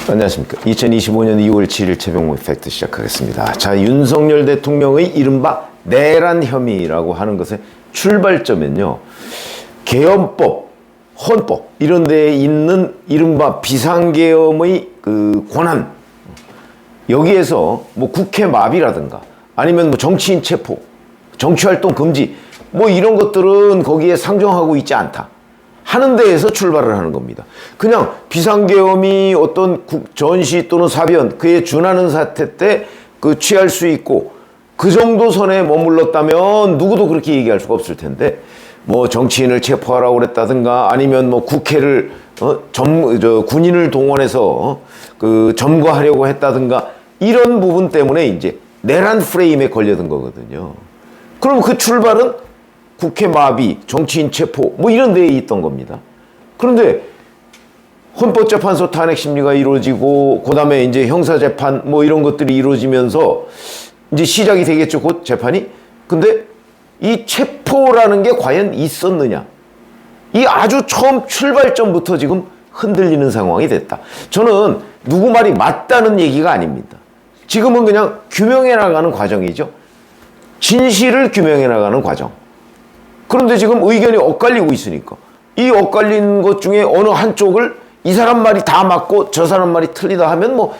안녕하십니까. 2025년 2월 7일 최병호 팩트 시작하겠습니다. 자, 윤석열 대통령의 이른바 내란 혐의라고 하는 것의 출발점은요, 계엄법, 헌법 이런 데에 있는 이른바 비상계엄의 그 권한, 여기에서 뭐 국회 마비라든가 아니면 뭐 정치인 체포, 정치활동 금지 뭐 이런 것들은 거기에 상정하고 있지 않다 하는 데에서 출발을 하는 겁니다. 그냥 비상계엄이 어떤 전시 또는 사변, 그에 준하는 사태 때 그 취할 수 있고 그 정도 선에 머물렀다면 누구도 그렇게 얘기할 수가 없을 텐데, 뭐 정치인을 체포하라고 그랬다든가 아니면 뭐 국회를 군인을 동원해서 그 점거하려고 했다든가 이런 부분 때문에 이제 내란 프레임에 걸려든 거거든요. 그럼 그 출발은 국회 마비, 정치인 체포 뭐 이런 데에 있던 겁니다. 그런데 헌법재판소 탄핵 심리가 이루어지고 그다음에 이제 형사재판 뭐 이런 것들이 이루어지면서 이제 시작이 되겠죠, 곧 재판이. 근데 이 체포라는 게 과연 있었느냐, 이 아주 처음 출발점부터 지금 흔들리는 상황이 됐다. 저는 누구 말이 맞다는 얘기가 아닙니다. 지금은 그냥 규명해 나가는 과정이죠. 진실을 규명해 나가는 과정. 그런데 지금 의견이 엇갈리고 있으니까 이 엇갈린 것 중에 어느 한쪽을 이 사람 말이 다 맞고 저 사람 말이 틀리다 하면 뭐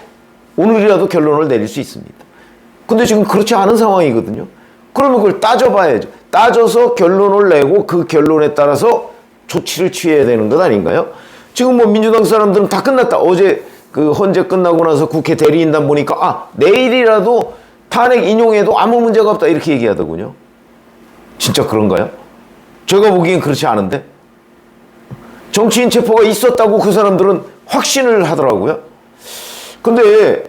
오늘이라도 결론을 내릴 수 있습니다. 근데 지금 그렇지 않은 상황이거든요. 그러면 그걸 따져봐야죠. 따져서 결론을 내고 그 결론에 따라서 조치를 취해야 되는 것 아닌가요? 지금 뭐 민주당 사람들은 다 끝났다. 어제 그 헌재 끝나고 나서 국회 대리인단 보니까 내일이라도 탄핵 인용해도 아무 문제가 없다 이렇게 얘기하더군요. 진짜 그런가요? 제가 보기엔 그렇지 않은데, 정치인 체포가 있었다고 그 사람들은 확신을 하더라고요. 근데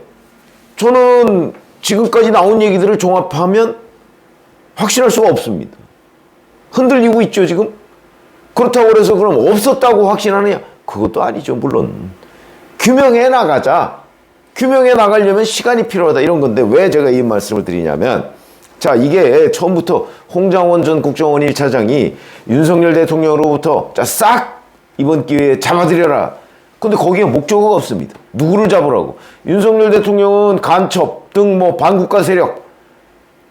저는 지금까지 나온 얘기들을 종합하면 확신할 수가 없습니다. 흔들리고 있죠, 지금? 그렇다고 해서 그럼 없었다고 확신하느냐? 그것도 아니죠, 물론. 규명해 나가자. 규명해 나가려면 시간이 필요하다 이런 건데, 왜 제가 이 말씀을 드리냐면, 자, 이게 처음부터 홍장원 전 국정원 1차장이 윤석열 대통령으로부터 자, 싹 이번 기회에 잡아들여라. 근데 거기에 목적어가 없습니다. 누구를 잡으라고. 윤석열 대통령은 간첩 등 뭐 반국가 세력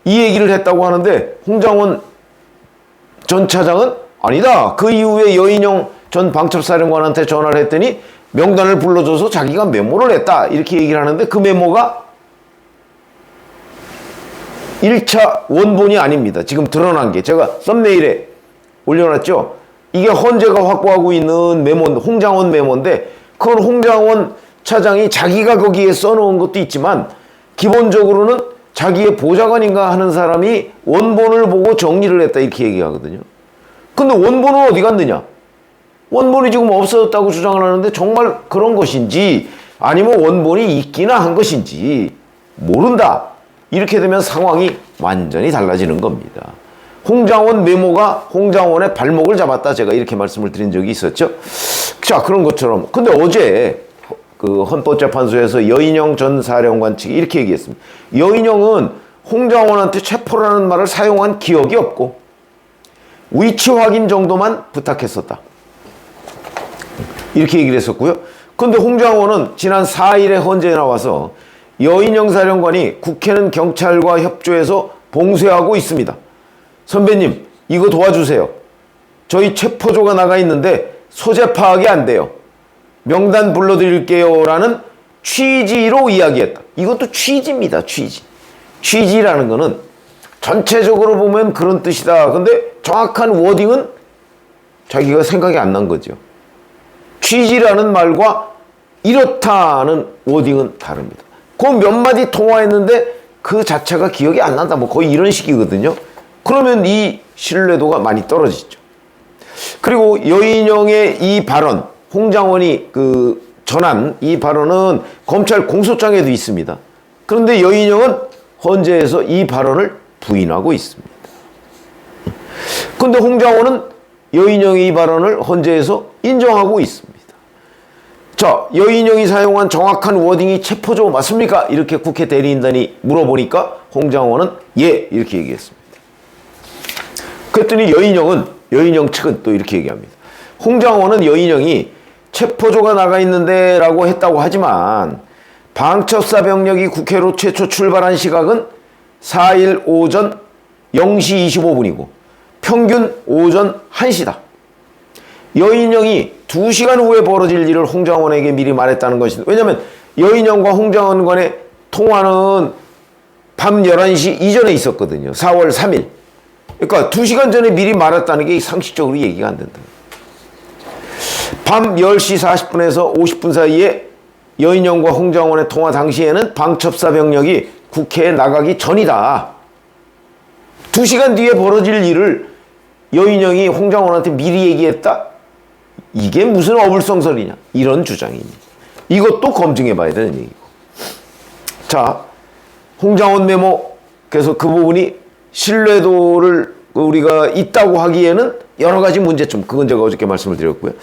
이 얘기를 했다고 하는데, 홍장원 전 차장은 아니다. 그 이후에 여인영 전 방첩사령관한테 전화를 했더니 명단을 불러줘서 자기가 메모를 했다 이렇게 얘기를 하는데, 그 메모가 1차 원본이 아닙니다. 지금 드러난 게 제가 썸네일에 올려놨죠. 이게 헌재가 확보하고 있는 메모, 홍장원 메모인데, 그건 홍장원 차장이 자기가 거기에 써놓은 것도 있지만 기본적으로는 자기의 보좌관인가 하는 사람이 원본을 보고 정리를 했다 이렇게 얘기하거든요. 근데 원본은 어디 갔느냐? 원본이 지금 없어졌다고 주장을 하는데 정말 그런 것인지 아니면 원본이 있기나 한 것인지 모른다. 이렇게 되면 상황이 완전히 달라지는 겁니다. 홍장원 메모가 홍장원의 발목을 잡았다, 제가 이렇게 말씀을 드린 적이 있었죠. 자, 그런 것처럼. 근데 어제 그 헌법재판소에서 여인영 전 사령관 측이 이렇게 얘기했습니다. 여인영은 홍장원한테 체포라는 말을 사용한 기억이 없고 위치 확인 정도만 부탁했었다, 이렇게 얘기를 했었고요. 근데 홍장원은 지난 4일에 헌재에 나와서 여인영 사령관이 국회는 경찰과 협조해서 봉쇄하고 있습니다. 선배님, 이거 도와주세요. 저희 체포조가 나가 있는데 소재 파악이 안 돼요. 명단 불러드릴게요 라는 취지로 이야기했다. 이것도 취지입니다. 취지라는 거는 전체적으로 보면 그런 뜻이다. 근데 정확한 워딩은 자기가 생각이 안 난 거죠. 취지라는 말과 이렇다는 워딩은 다릅니다. 그 몇 마디 통화했는데 그 자체가 기억이 안 난다. 뭐 거의 이런 식이거든요. 그러면 이 신뢰도가 많이 떨어지죠. 그리고 여인영의 이 발언, 홍장원이 그 전한 이 발언은 검찰 공소장에도 있습니다. 그런데 여인영은 헌재에서 이 발언을 부인하고 있습니다. 그런데 홍장원은 여인영의 이 발언을 헌재에서 인정하고 있습니다. 자, 여인영이 사용한 정확한 워딩이 체포조 맞습니까? 이렇게 국회 대리인단이 물어보니까 홍장원은 예, 이렇게 얘기했습니다. 그랬더니 여인영 측은 또 이렇게 얘기합니다. 홍장원은 여인영이 체포조가 나가 있는데 라고 했다고 하지만 방첩사 병력이 국회로 최초 출발한 시각은 4일 오전 0시 25분이고 평균 오전 1시다. 여인영이 2시간 후에 벌어질 일을 홍장원에게 미리 말했다는 것이다. 왜냐하면 여인영과 홍장원 간의 통화는 밤 11시 이전에 있었거든요. 4월 3일. 그러니까 2시간 전에 미리 말했다는 게 상식적으로 얘기가 안 된다. 밤 10시 40분에서 50분 사이에 여인영과 홍장원의 통화 당시에는 방첩사 병력이 국회에 나가기 전이다. 2시간 뒤에 벌어질 일을 여인영이 홍장원한테 미리 얘기했다? 이게 무슨 어불성설이냐? 이런 주장입니다. 이것도 검증해 봐야 되는 얘기고. 자, 홍장원 메모, 그래서 그 부분이 신뢰도를 우리가 있다고 하기에는 여러 가지 문제점, 그건 제가 어저께 말씀을 드렸고요.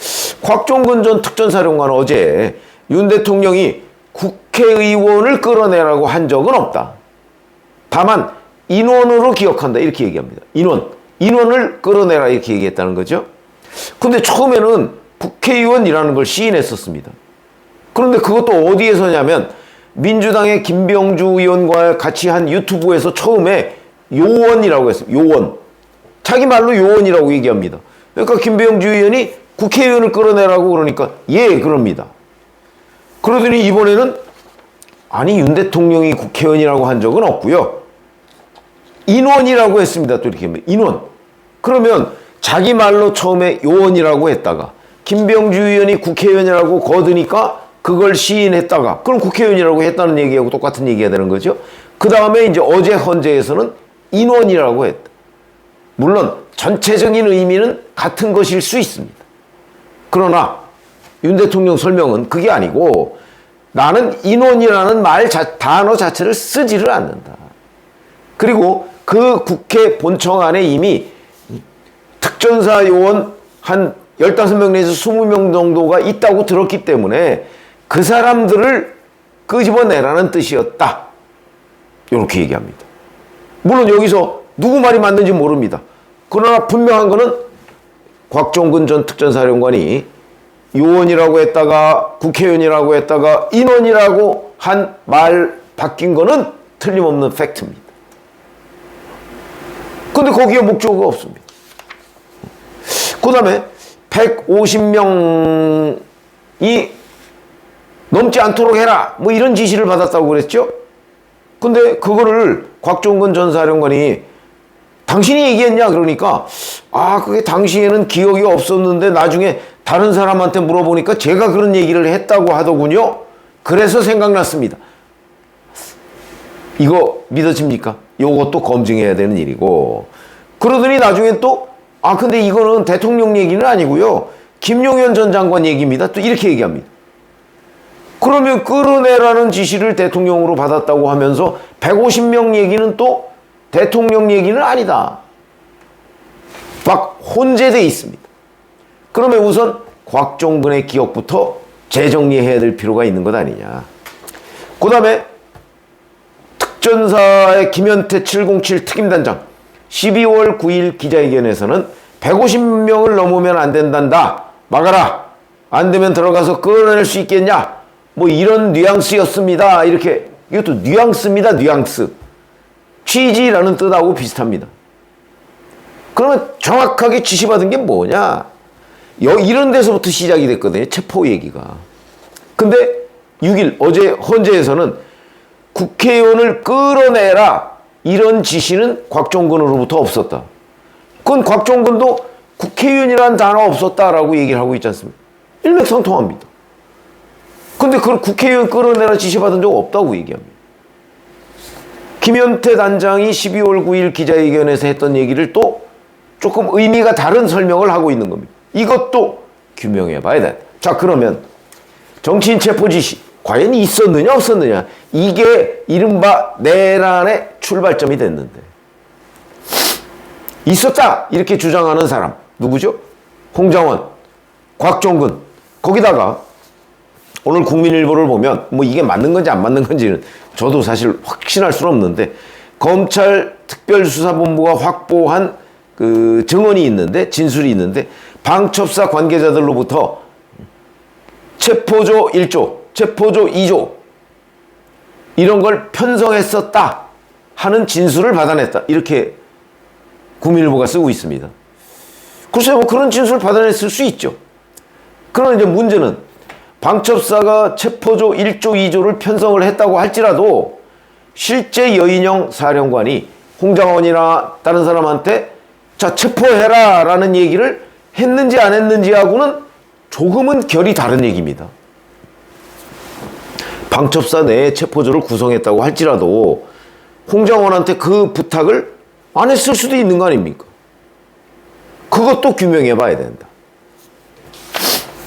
곽종근 전 특전사령관은 어제 윤 대통령이 국회의원을 끌어내라고 한 적은 없다. 다만 인원으로 기억한다 이렇게 얘기합니다. 인원을 끌어내라 이렇게 얘기했다는 거죠. 근데 처음에는 국회의원이라는 걸 시인했었습니다. 그런데 그것도 어디에서냐면 민주당의 김병주 의원과 같이 한 유튜브에서 처음에 요원이라고 했어요. 요원. 자기 말로 요원이라고 얘기합니다. 그러니까 김병주 의원이 국회의원을 끌어내라고 그러니까 예 그럽니다. 그러더니 이번에는 아니 윤 대통령이 국회의원이라고 한 적은 없고요. 인원이라고 했습니다. 또 이렇게 인원. 그러면 자기 말로 처음에 요원이라고 했다가 김병주 의원이 국회의원이라고 거드니까 그걸 시인했다가 그럼 국회의원이라고 했다는 얘기하고 똑같은 얘기가 되는 거죠. 그 다음에 이제 어제 헌재에서는 인원이라고 했다. 물론 전체적인 의미는 같은 것일 수 있습니다. 그러나 윤 대통령 설명은 그게 아니고 나는 인원이라는 단어 자체를 쓰지를 않는다. 그리고 그 국회 본청 안에 이미 특전사 요원 한 15명 내에서 20명 정도가 있다고 들었기 때문에 그 사람들을 끄집어내라는 뜻이었다. 이렇게 얘기합니다. 물론 여기서 누구 말이 맞는지 모릅니다. 그러나 분명한 거는 곽종근 전 특전사령관이 요원이라고 했다가 국회의원이라고 했다가 인원이라고 한 말 바뀐 거는 틀림없는 팩트입니다. 근데 거기에 목적어가 없습니다. 그 다음에 150명이 넘지 않도록 해라 뭐 이런 지시를 받았다고 그랬죠. 근데 그거를 곽종근 전 사령관이 당신이 얘기했냐 그러니까 그게 당시에는 기억이 없었는데 나중에 다른 사람한테 물어보니까 제가 그런 얘기를 했다고 하더군요. 그래서 생각났습니다. 이거 믿어집니까? 요것도 검증해야 되는 일이고. 그러더니 나중에 또 근데 이거는 대통령 얘기는 아니고요. 김용현 전 장관 얘기입니다. 또 이렇게 얘기합니다. 그러면 끌어내라는 지시를 대통령으로 받았다고 하면서 150명 얘기는 또 대통령 얘기는 아니다. 막 혼재되어 있습니다. 그러면 우선 곽종근의 기억부터 재정리해야 될 필요가 있는 것 아니냐. 그 다음에 특전사의 김현태 707 특임단장 12월 9일 기자회견에서는 150명을 넘으면 안 된단다. 막아라. 안 되면 들어가서 끌어낼 수 있겠냐. 뭐 이런 뉘앙스였습니다. 이렇게. 이것도 뉘앙스입니다. 뉘앙스. 취지라는 뜻하고 비슷합니다. 그러면 정확하게 지시받은 게 뭐냐. 이런 데서부터 시작이 됐거든요. 체포 얘기가. 근데 6일 어제 헌재에서는 국회의원을 끌어내라. 이런 지시는 곽종근으로부터 없었다. 그건 곽종근도 국회의원이라는 단어 없었다라고 얘기를 하고 있지 않습니까? 일맥상통합니다. 근데 그걸 국회의원 끌어내라 지시받은 적 없다고 얘기합니다. 김현태 단장이 12월 9일 기자회견에서 했던 얘기를 또 조금 의미가 다른 설명을 하고 있는 겁니다. 이것도 규명해 봐야 돼. 자, 그러면 정치인 체포 지시 과연 있었느냐 없었느냐, 이게 이른바 내란의 출발점이 됐는데 있었다 이렇게 주장하는 사람 누구죠? 홍장원, 곽종근. 거기다가 오늘 국민일보를 보면 뭐 이게 맞는 건지 안 맞는 건지는 저도 사실 확신할 수는 없는데 검찰 특별수사본부가 확보한 그 증언이 있는데, 진술이 있는데 방첩사 관계자들로부터 체포조 1조, 체포조 2조 이런 걸 편성했었다 하는 진술을 받아냈다. 이렇게 국민일보가 쓰고 있습니다. 글쎄 뭐 그런 진술을 받아냈을 수 있죠. 그러나 이제 문제는 방첩사가 체포조 1조, 2조를 편성을 했다고 할지라도 실제 여인영 사령관이 홍장원이나 다른 사람한테 자 체포해라 라는 얘기를 했는지 안 했는지하고는 조금은 결이 다른 얘기입니다. 방첩사 내에 체포조를 구성했다고 할지라도 홍장원한테 그 부탁을 안 했을 수도 있는 거 아닙니까? 그것도 규명해 봐야 된다.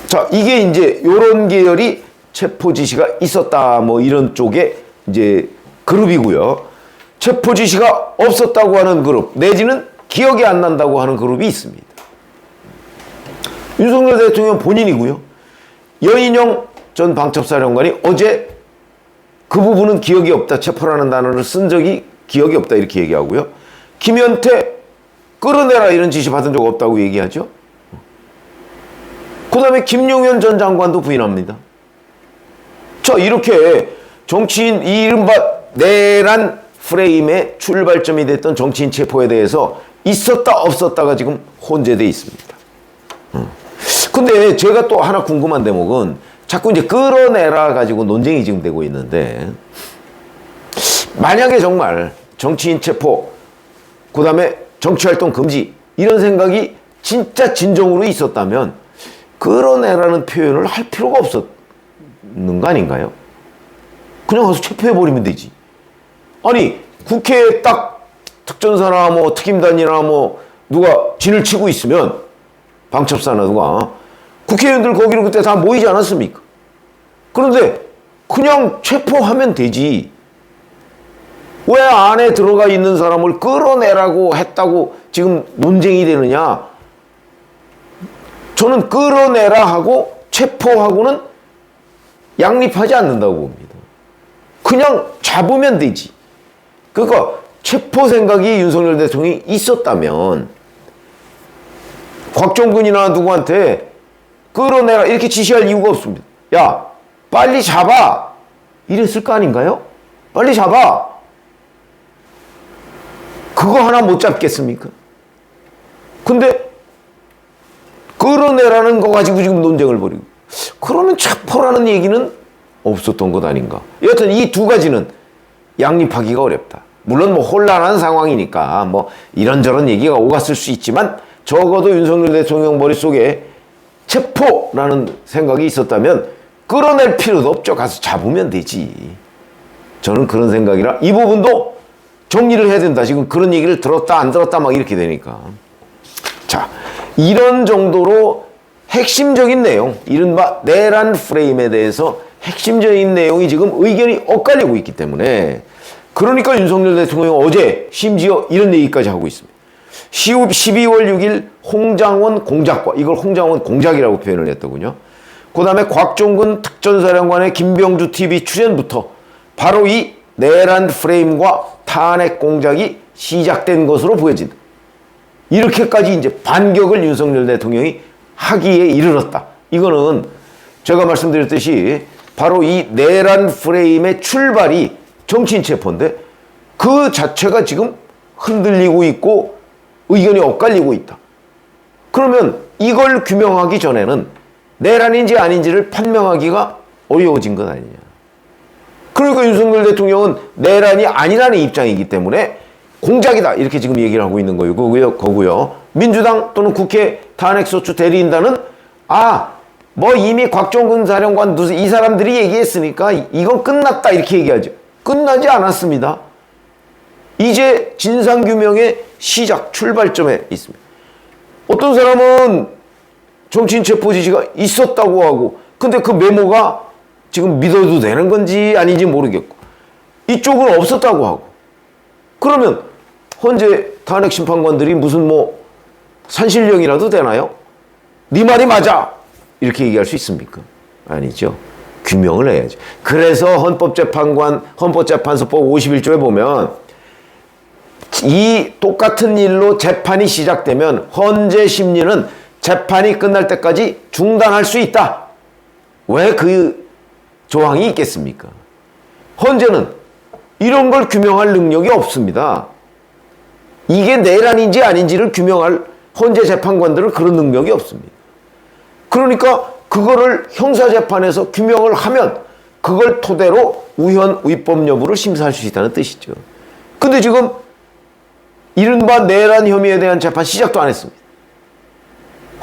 자, 이게 이제 요런 계열이 체포 지시가 있었다 뭐 이런 쪽의 이제 그룹이고요. 체포 지시가 없었다고 하는 그룹 내지는 기억이 안 난다고 하는 그룹이 있습니다. 윤석열 대통령 본인이고요. 여인영 전 방첩사령관이 어제 그 부분은 기억이 없다. 체포라는 단어를 쓴 적이 기억이 없다. 이렇게 얘기하고요. 김현태 끌어내라 이런 지시 받은 적 없다고 얘기하죠. 그 다음에 김용현 전 장관도 부인합니다. 자, 이렇게 정치인 이 이른바 내란 프레임의 출발점이 됐던 정치인 체포에 대해서 있었다 없었다가 지금 혼재되어 있습니다. 근데 제가 또 하나 궁금한 대목은 자꾸 이제 끌어내라 가지고 논쟁이 지금 되고 있는데 만약에 정말 정치인 체포 그 다음에 정치활동 금지 이런 생각이 진짜 진정으로 있었다면 끌어내라는 표현을 할 필요가 없었는 거 아닌가요? 그냥 가서 체포해버리면 되지. 아니 국회에 딱 특전사나 뭐 특임단이나 뭐 누가 진을 치고 있으면 방첩사나 누가 국회의원들 거기로 그때 다 모이지 않았습니까? 그런데 그냥 체포하면 되지. 왜 안에 들어가 있는 사람을 끌어내라고 했다고 지금 논쟁이 되느냐? 저는 끌어내라 하고 체포하고는 양립하지 않는다고 봅니다. 그냥 잡으면 되지. 그러니까 체포 생각이 윤석열 대통령이 있었다면 곽종근이나 누구한테 끌어내라 이렇게 지시할 이유가 없습니다. 야, 빨리 잡아! 이랬을 거 아닌가요? 빨리 잡아! 그거 하나 못 잡겠습니까? 근데 끌어내라는 거 가지고 지금 논쟁을 벌이고 그러면 체포라는 얘기는 없었던 것 아닌가. 여하튼 이 두 가지는 양립하기가 어렵다. 물론 뭐 혼란한 상황이니까 뭐 이런저런 얘기가 오갔을 수 있지만 적어도 윤석열 대통령 머릿속에 체포라는 생각이 있었다면 끌어낼 필요도 없죠. 가서 잡으면 되지. 저는 그런 생각이라 이 부분도 정리를 해야 된다. 지금 그런 얘기를 들었다 안 들었다 막 이렇게 되니까. 자, 이런 정도로 핵심적인 내용, 이른바 내란 프레임에 대해서 핵심적인 내용이 지금 의견이 엇갈리고 있기 때문에 그러니까 윤석열 대통령 어제 심지어 이런 얘기까지 하고 있습니다. 12월 6일 홍장원 공작과 이걸 홍장원 공작이라고 표현을 했더군요. 그 다음에 곽종근 특전사령관의 김병주 TV 출연부터 바로 이 내란 프레임과 탄핵 공작이 시작된 것으로 보여진다. 이렇게까지 이제 반격을 윤석열 대통령이 하기에 이르렀다. 이거는 제가 말씀드렸듯이 바로 이 내란 프레임의 출발이 정치인 체포인데 그 자체가 지금 흔들리고 있고 의견이 엇갈리고 있다. 그러면 이걸 규명하기 전에는 내란인지 아닌지를 판명하기가 어려워진 것 아니냐. 그러니까 윤석열 대통령은 내란이 아니라는 입장이기 때문에 공작이다 이렇게 지금 얘기를 하고 있는 거고요. 민주당 또는 국회 탄핵소추 대리인단은 뭐 이미 곽종근 사령관 이 사람들이 얘기했으니까 이건 끝났다 이렇게 얘기하죠. 끝나지 않았습니다. 이제 진상규명의 시작 출발점에 있습니다. 어떤 사람은 정치인 체포 지시가 있었다고 하고 근데 그 메모가 지금 믿어도 되는 건지 아닌지 모르겠고 이쪽은 없었다고 하고 그러면 현재 탄핵 심판관들이 무슨 뭐 산신령이라도 되나요? 네 말이 맞아! 이렇게 얘기할 수 있습니까? 아니죠. 규명을 해야죠. 그래서 헌법재판소법 51조에 보면 이 똑같은 일로 재판이 시작되면 헌재 심리는 재판이 끝날 때까지 중단할 수 있다. 왜 그 조항이 있겠습니까? 헌재는 이런 걸 규명할 능력이 없습니다. 이게 내란인지 아닌지를 규명할 헌재 재판관들은 그런 능력이 없습니다. 그러니까 그거를 형사재판에서 규명을 하면 그걸 토대로 우현, 위법 여부를 심사할 수 있다는 뜻이죠. 근데 지금 이른바 내란 혐의에 대한 재판 시작도 안 했습니다.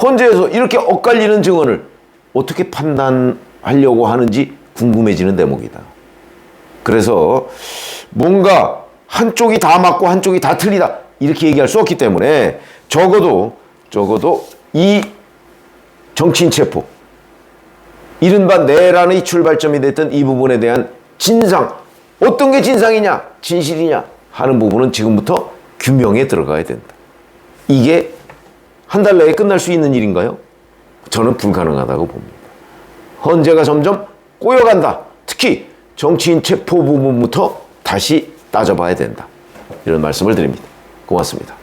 헌재에서 이렇게 엇갈리는 증언을 어떻게 판단하려고 하는지 궁금해지는 대목이다. 그래서 뭔가 한쪽이 다 맞고 한쪽이 다 틀리다 이렇게 얘기할 수 없기 때문에 적어도 이 정치인 체포, 이른바 내란의 출발점이 됐던 이 부분에 대한 진상, 어떤 게 진상이냐 진실이냐 하는 부분은 지금부터 규명에 들어가야 된다. 이게 한 달 내에 끝날 수 있는 일인가요? 저는 불가능하다고 봅니다. 헌재가 점점 꼬여간다. 특히 정치인 체포 부분부터 다시 따져봐야 된다. 이런 말씀을 드립니다. 고맙습니다.